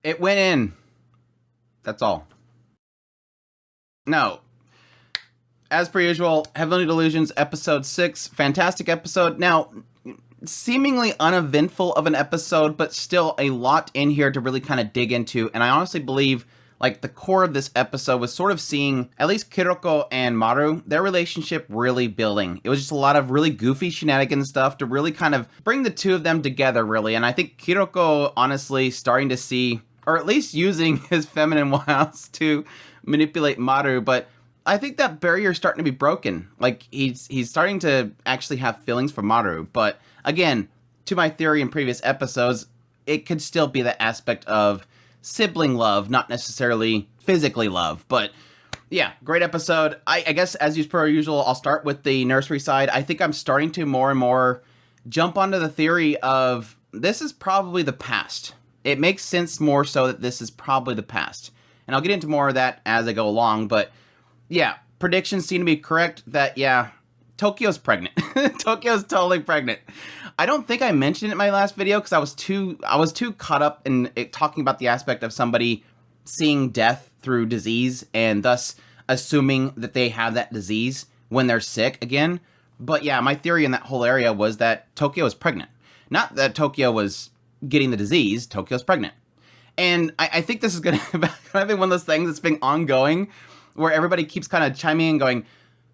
It went in. That's all. No. As per usual, Heavenly Delusions, episode 6. Fantastic episode. Now, seemingly uneventful of an episode, but still a lot in here to really kind of dig into. And I honestly believe, like, the core of this episode was sort of seeing, at least Kiruko and Maru, their relationship really building. It was just a lot of really goofy shenanigans stuff to really kind of bring the two of them together, really. And I think Kiruko, honestly, starting to see, or at least using his feminine wiles to manipulate Maru, but I think that barrier is starting to be broken. Like, he's starting to actually have feelings for Maru, but again, to my theory in previous episodes, it could still be the aspect of sibling love, not necessarily physically love. But yeah, great episode. I guess as per usual, I'll start with the nursery side. I think I'm starting to more and more jump onto the theory of this is probably the past. It makes sense more so that this is probably the past. And I'll get into more of that as I go along. But yeah, predictions seem to be correct that, yeah, Tokyo's pregnant. Tokyo's totally pregnant. I don't think I mentioned it in my last video because I was too caught up in it, talking about the aspect of somebody seeing death through disease and thus assuming that they have that disease when they're sick again. But yeah, my theory in that whole area was that Tokyo is pregnant. Not that Tokyo was getting the disease, Tokyo's pregnant. And I think this is going to be one of those things that's been ongoing where everybody keeps kind of chiming in and going,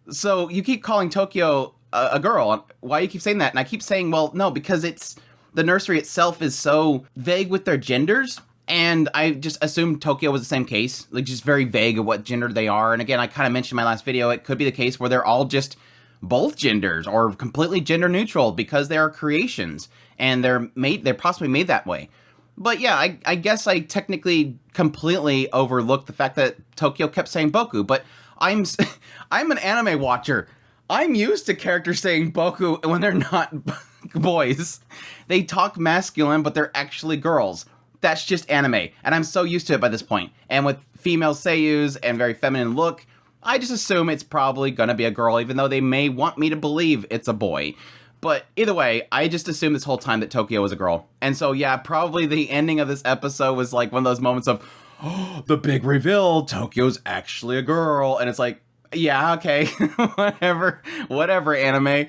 so you keep calling Tokyo a girl. Why do you keep saying that? And I keep saying, well, no, because it's the nursery itself is so vague with their genders. And I just assumed Tokyo was the same case, like just very vague of what gender they are. And again, I kind of mentioned in my last video, it could be the case where they're all just both genders or completely gender neutral because they are creations and they're possibly made that way. But yeah, I guess I technically completely overlooked the fact that Tokyo kept saying Boku, but I'm an anime watcher. I'm used to characters saying Boku when they're not boys. They talk masculine, but they're actually girls. That's just anime, and I'm so used to it by this point. And with female seiyus and very feminine look, I just assume it's probably gonna be a girl, even though they may want me to believe it's a boy. But either way, I just assumed this whole time that Tokyo was a girl. And so yeah, probably the ending of this episode was like one of those moments of, oh, the big reveal, Tokyo's actually a girl. And it's like, yeah, okay, whatever anime,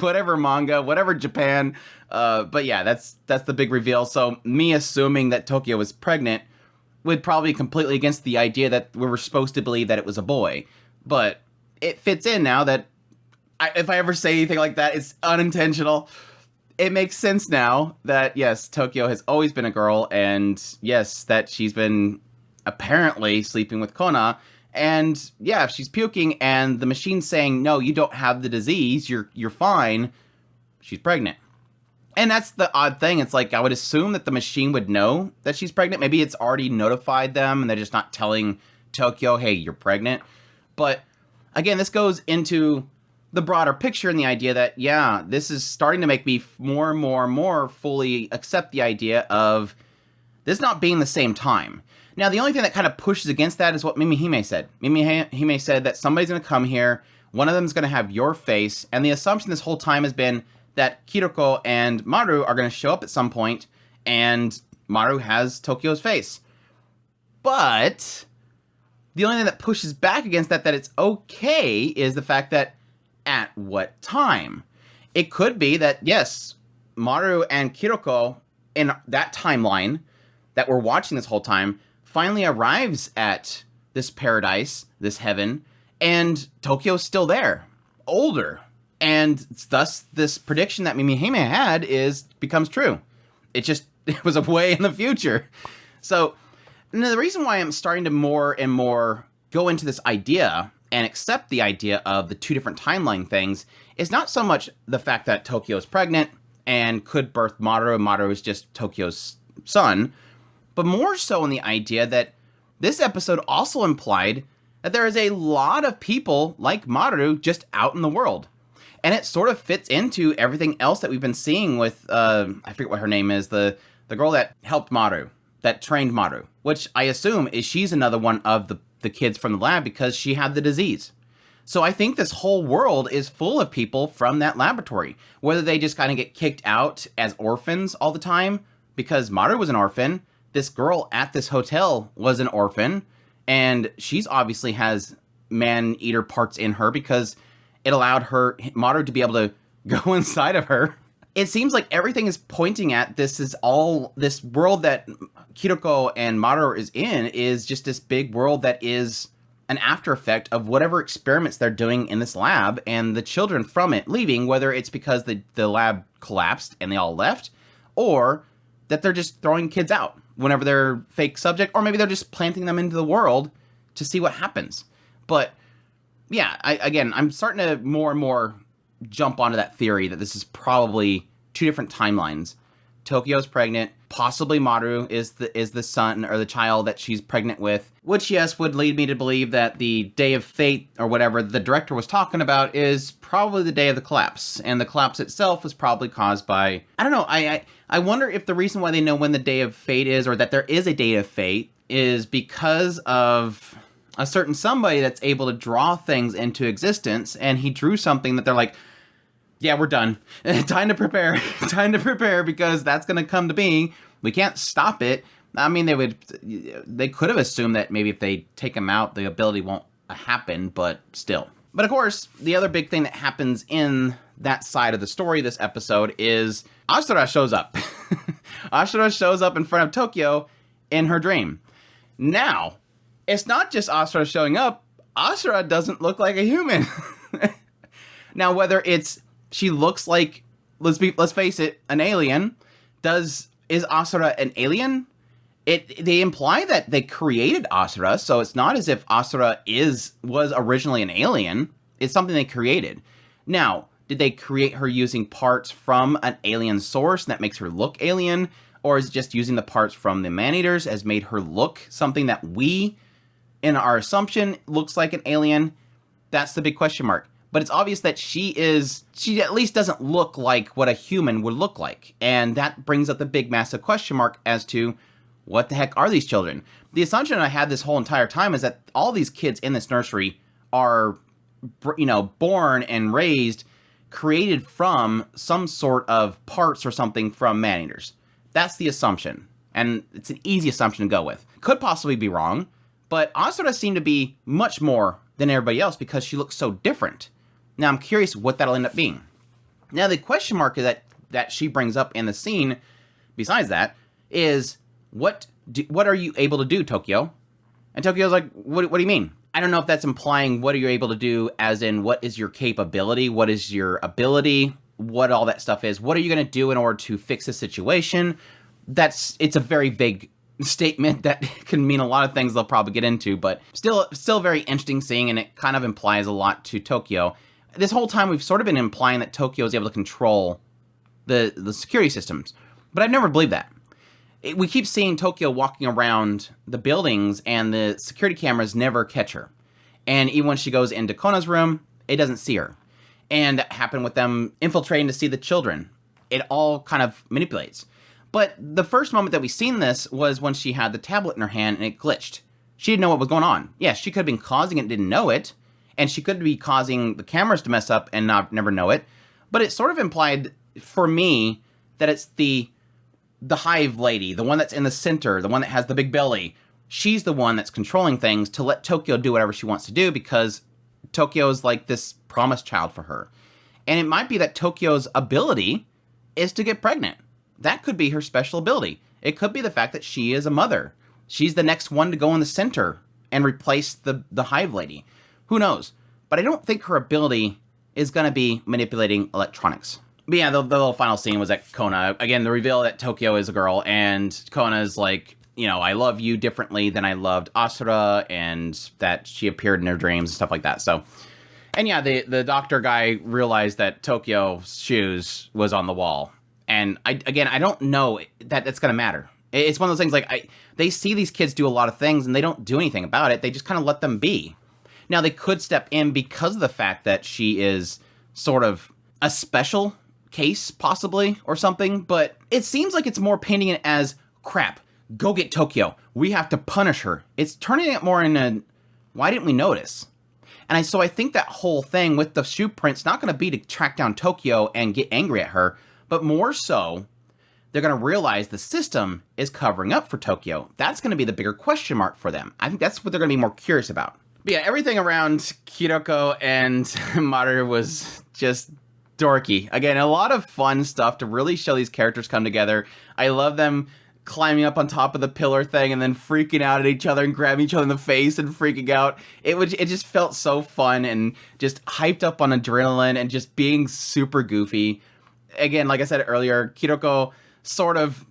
whatever manga, whatever Japan. But yeah, that's the big reveal. So me assuming that Tokyo was pregnant would probably be completely against the idea that we were supposed to believe that it was a boy. But it fits in now that if I ever say anything like that, it's unintentional. It makes sense now that, yes, Tokyo has always been a girl, and yes, that she's been apparently sleeping with Kona. And yeah, if she's puking and the machine's saying, no, you don't have the disease, you're fine, she's pregnant. And that's the odd thing. It's like, I would assume that the machine would know that she's pregnant. Maybe it's already notified them and they're just not telling Tokyo, hey, you're pregnant. But again, this goes into the broader picture and the idea that, yeah, this is starting to make me more and more fully accept the idea of this not being the same time. Now, the only thing that kind of pushes against that is what Mimi Hime said. Mimi Hime said that somebody's going to come here, one of them is going to have your face, and the assumption this whole time has been that Kiruko and Maru are going to show up at some point, and Maru has Tokyo's face. But the only thing that pushes back against that it's okay, is the fact that at what time? It could be that, yes, Maru and Kiruko in that timeline that we're watching this whole time finally arrives at this paradise, this heaven, and Tokyo's still there, older. And thus this prediction that Mimi Hime had becomes true. It was a way in the future. So the reason why I'm starting to more and more go into this idea and accept the idea of the two different timeline things is not so much the fact that Tokyo's pregnant and could birth Maru, and Maru is just Tokyo's son, but more so in the idea that this episode also implied that there is a lot of people like Maru just out in the world. And it sort of fits into everything else that we've been seeing with, I forget what her name is, the girl that helped Maru, that trained Maru, which I assume she's another one of the kids from the lab because she had the disease. So I think this whole world is full of people from that laboratory, whether they just kind of get kicked out as orphans all the time because Maru was an orphan, this girl at this hotel was an orphan, and she's obviously has man-eater parts in her because it allowed Maru to be able to go inside of her. It seems like everything is pointing at this world that Kiruko and Maru is in is just this big world that is an after effect of whatever experiments they're doing in this lab, and the children from it leaving, whether it's because the lab collapsed and they all left, or that they're just throwing kids out whenever they're fake subject, or maybe they're just planting them into the world to see what happens. But yeah, I'm starting to more and more jump onto that theory that this is probably two different timelines. Tokyo's pregnant, possibly Maru is the son or the child that she's pregnant with, which, yes, would lead me to believe that the day of fate or whatever the director was talking about is probably the day of the collapse, and the collapse itself was probably caused by, I don't know, I wonder if the reason why they know when the day of fate is, or that there is a day of fate, is because of a certain somebody that's able to draw things into existence, and he drew something that they're like, yeah, we're done. Time to prepare. Time to prepare, because that's going to come to being. We can't stop it. I mean, they could have assumed that maybe if they take him out, the ability won't happen, but still. But of course, the other big thing that happens in that side of the story this episode is Asura shows up. Asura shows up in front of Tokyo in her dream. Now, it's not just Asura showing up. Asura doesn't look like a human. Now, whether it's she looks like, let's face it, an alien. Is Asura an alien? They imply that they created Asura, so it's not as if Asura was originally an alien. It's something they created. Now, did they create her using parts from an alien source that makes her look alien? Or is it just using the parts from the man-eaters has made her look something that we, in our assumption, looks like an alien? That's the big question mark. But it's obvious that she at least doesn't look like what a human would look like. And that brings up the big, massive question mark as to what the heck are these children? The assumption I had this whole entire time is that all these kids in this nursery are, born and raised, created from some sort of parts or something from man-eaters. That's the assumption. And it's an easy assumption to go with. Could possibly be wrong, but Asura seemed to be much more than everybody else because she looks so different. Now, I'm curious what that'll end up being. Now, the question mark that she brings up in the scene, besides that, is, what are you able to do, Tokyo? And Tokyo's like, what do you mean? I don't know if that's implying what are you able to do, as in what is your capability, what is your ability, what all that stuff is. What are you going to do in order to fix the situation? It's a very vague statement that can mean a lot of things they'll probably get into, but still very interesting seeing, and it kind of implies a lot to Tokyo. This whole time we've sort of been implying that Tokyo is able to control the security systems, but I've never believed that. We keep seeing Tokyo walking around the buildings, and the security cameras never catch her. And even when she goes into Kona's room, it doesn't see her. And that happened with them infiltrating to see the children. It all kind of manipulates. But the first moment that we seen this was when she had the tablet in her hand and it glitched. She didn't know what was going on. Yes, she could have been causing it, didn't know it. And she could be causing the cameras to mess up and never know it. But it sort of implied, for me, that it's the hive lady, the one that's in the center, the one that has the big belly. She's the one that's controlling things to let Tokyo do whatever she wants to do, because Tokyo's like this promised child for her. And it might be that Tokyo's ability is to get pregnant. That could be her special ability. It could be the fact that she is a mother. She's the next one to go in the center and replace the hive lady. Who knows? But I don't think her ability is going to be manipulating electronics. But yeah, the little final scene was at Kona. Again, the reveal that Tokyo is a girl, and Kona's like, I love you differently than I loved Asura, and that she appeared in her dreams and stuff like that. So, and yeah, the doctor guy realized that Tokyo's shoes was on the wall. And I don't know that that's going to matter. It's one of those things like, they see these kids do a lot of things and they don't do anything about it. They just kind of let them be. Now, they could step in because of the fact that she is sort of a special case, possibly, or something. But it seems like it's more painting it as, crap, go get Tokyo. We have to punish her. It's turning it more in a, why didn't we notice? And so I think that whole thing with the shoe print's not going to be to track down Tokyo and get angry at her, but more so they're going to realize the system is covering up for Tokyo. That's going to be the bigger question mark for them. I think that's what they're going to be more curious about. But yeah, everything around Kiruko and Maru was just dorky. Again, a lot of fun stuff to really show these characters come together. I love them climbing up on top of the pillar thing and then freaking out at each other and grabbing each other in the face and freaking out. It just felt so fun and just hyped up on adrenaline and just being super goofy. Again, like I said earlier, Kiruko sort of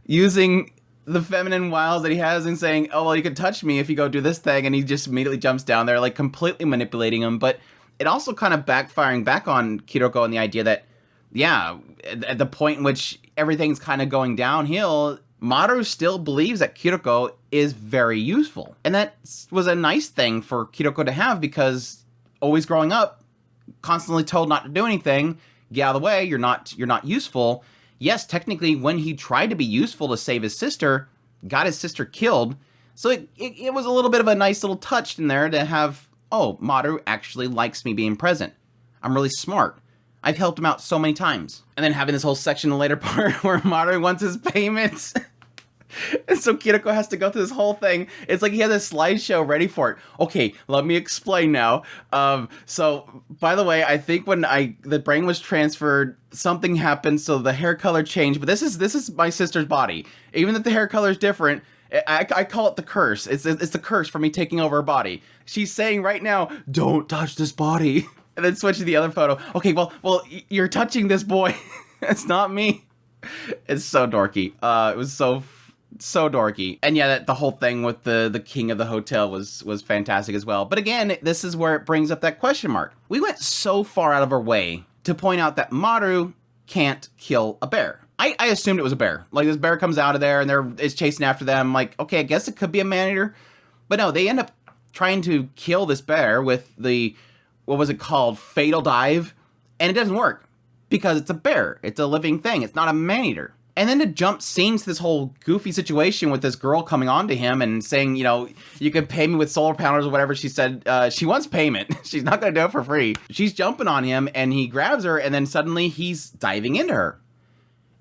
using the feminine wiles that he has and saying, oh, well, you can touch me if you go do this thing. And he just immediately jumps down there, like completely manipulating him. But it also kind of backfiring back on Kiruko and the idea that, yeah, at the point in which everything's kind of going downhill, Maru still believes that Kiruko is very useful. And that was a nice thing for Kiruko to have, because always growing up, constantly told not to do anything, get out of the way, you're not useful. Yes, technically, when he tried to be useful to save his sister, got his sister killed. So it was a little bit of a nice little touch in there to have, oh, Maru actually likes me being present. I'm really smart. I've helped him out so many times. And then having this whole section in the later part where Maru wants his payments. And so Kiruko has to go through this whole thing. It's like he has a slideshow ready for it. Okay, let me explain now. So, by the way, I think when the brain was transferred, something happened, so the hair color changed. But this is my sister's body. Even if the hair color is different, I call it the curse. It's the curse for me taking over her body. She's saying right now, don't touch this body. And then switch to the other photo. Okay, well, you're touching this boy. It's not me. It's so dorky. It was so dorky. And yeah, the whole thing with the king of the hotel was fantastic as well. But again, this is where it brings up that question mark. We went so far out of our way to point out that Maru can't kill a bear. I assumed it was a bear. Like, this bear comes out of there and it's chasing after them. Like, okay, I guess it could be a man-eater. But no, they end up trying to kill this bear with the, what was it called? Fatal dive. And it doesn't work because it's a bear. It's a living thing. It's not a man-eater. And then to jump scenes to this whole goofy situation with this girl coming on to him and saying, you know, you can pay me with solar panels or whatever she said. She wants payment. She's not going to do it for free. She's jumping on him and he grabs her and then suddenly he's diving into her.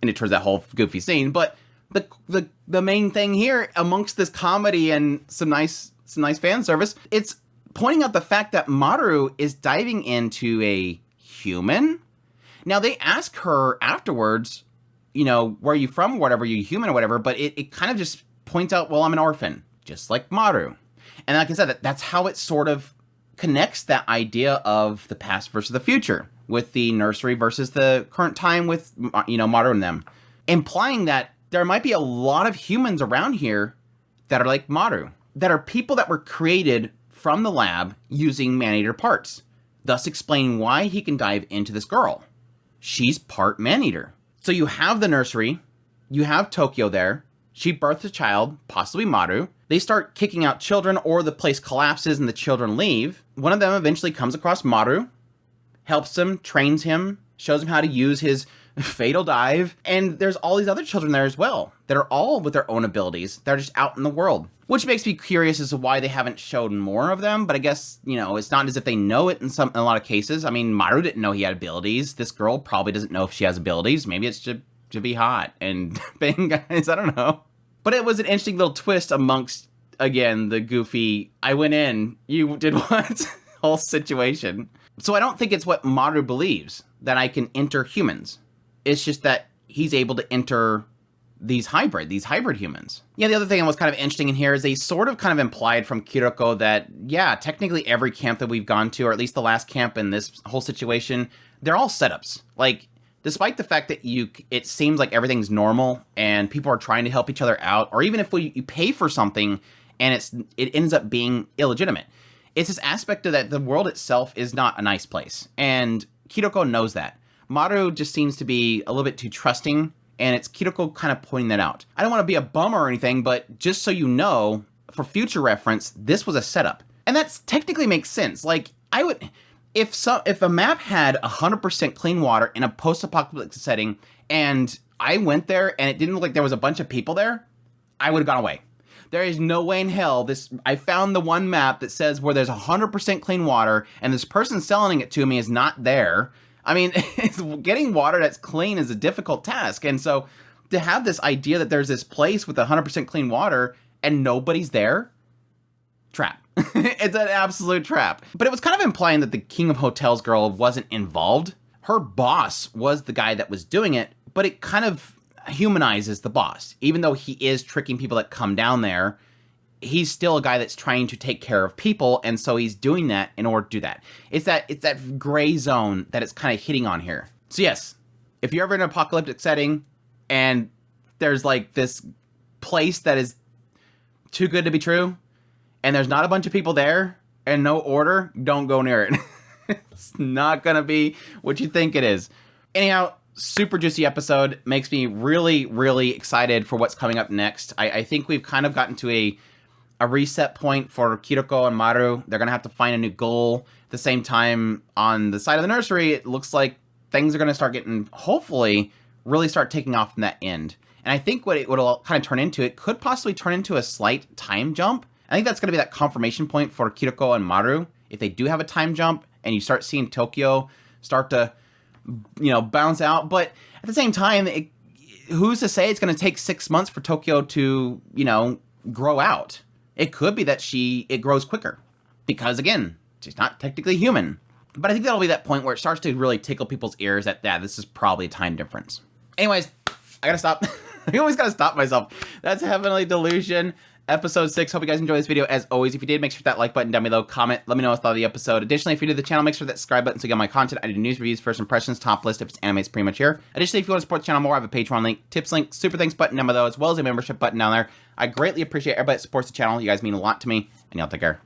And it turns that whole goofy scene. But the main thing here, amongst this comedy and some nice fan service, it's pointing out the fact that Maru is diving into a human. Now, they ask her afterwards, you know, where are you from, or whatever, you human or whatever, but it kind of just points out, well, I'm an orphan, just like Maru. And like I said, that's how it sort of connects that idea of the past versus the future, with the nursery versus the current time with, you know, Maru and them. Implying that there might be a lot of humans around here that are like Maru, that are people that were created from the lab using man-eater parts, thus explaining why he can dive into this girl. She's part man-eater. So you have the nursery, you have Tokyo there, she births a child, possibly Maru, they start kicking out children or the place collapses and the children leave. One of them eventually comes across Maru, helps him, trains him, shows him how to use his fatal dive, and there's all these other children there as well that are all with their own abilities. They're just out in the world, which makes me curious as to why they haven't shown more of them. But I guess, you know, it's not as if they know it in a lot of cases. I mean, Maru didn't know he had abilities. This girl probably doesn't know if she has abilities. Maybe it's to be hot and bang guys. I don't know. But it was an interesting little twist amongst, again, the goofy, I went in, you did what? whole situation. So I don't think it's what Maru believes, that I can enter humans. It's just that he's able to enter these hybrid humans. Yeah, the other thing that was kind of interesting in here is they sort of kind of implied from Kiruko that, yeah, technically every camp that we've gone to, or at least the last camp in this whole situation, they're all setups. Like, despite the fact that it seems like everything's normal and people are trying to help each other out, or even if you pay for something and it ends up being illegitimate, it's this aspect of that the world itself is not a nice place. And Kiruko knows that. Maru just seems to be a little bit too trusting, and it's Kiruko kind of pointing that out. I don't want to be a bummer or anything, but just so you know, for future reference, this was a setup. And that technically makes sense. Like, I would, if a map had 100% clean water in a post-apocalyptic setting, and I went there and it didn't look like there was a bunch of people there, I would have gone away. There is no way in hell I found the one map that says where there's 100% clean water, and this person selling it to me is not there. I mean, getting water that's clean is a difficult task. And so to have this idea that there's this place with 100% clean water and nobody's there, trap. It's an absolute trap. But it was kind of implying that the King of Hotels girl wasn't involved. Her boss was the guy that was doing it, but it kind of humanizes the boss. Even though he is tricking people that come down there, he's still a guy that's trying to take care of people, and so he's doing that in order to do that. It's that gray zone that it's kind of hitting on here. So yes, if you're ever in an apocalyptic setting and there's like this place that is too good to be true, and there's not a bunch of people there and no order, don't go near it. It's not gonna be what you think it is. Anyhow, super juicy episode. Makes me really, really excited for what's coming up next. I think we've kind of gotten to a reset point for Kiruko and Maru. They're gonna have to find a new goal. At the same time, on the side of the nursery, it looks like things are gonna start getting, hopefully, really start taking off from that end. And I think what it'll kind of turn into, it could possibly turn into a slight time jump. I think that's gonna be that confirmation point for Kiruko and Maru. If they do have a time jump and you start seeing Tokyo start to, bounce out. But at the same time, who's to say it's gonna take 6 months for Tokyo to, grow out? It could be that it grows quicker because, again, she's not technically human. But I think that'll be that point where it starts to really tickle people's ears that, this is probably a time difference. Anyways, I gotta stop. I always gotta stop myself. That's Heavenly Delusion, episode 6. Hope you guys enjoyed this video. As always, if you did, make sure to hit that like button down below. Comment. Let me know what you thought of the episode. Additionally, if you're new to the channel, make sure that subscribe button so you get my content. I do news, reviews, first impressions, top list. If it's anime, it's pretty much here. Additionally, if you want to support the channel more, I have a Patreon link, tips link, super thanks button down below, as well as a membership button down there. I greatly appreciate everybody that supports the channel. You guys mean a lot to me, and y'all take care.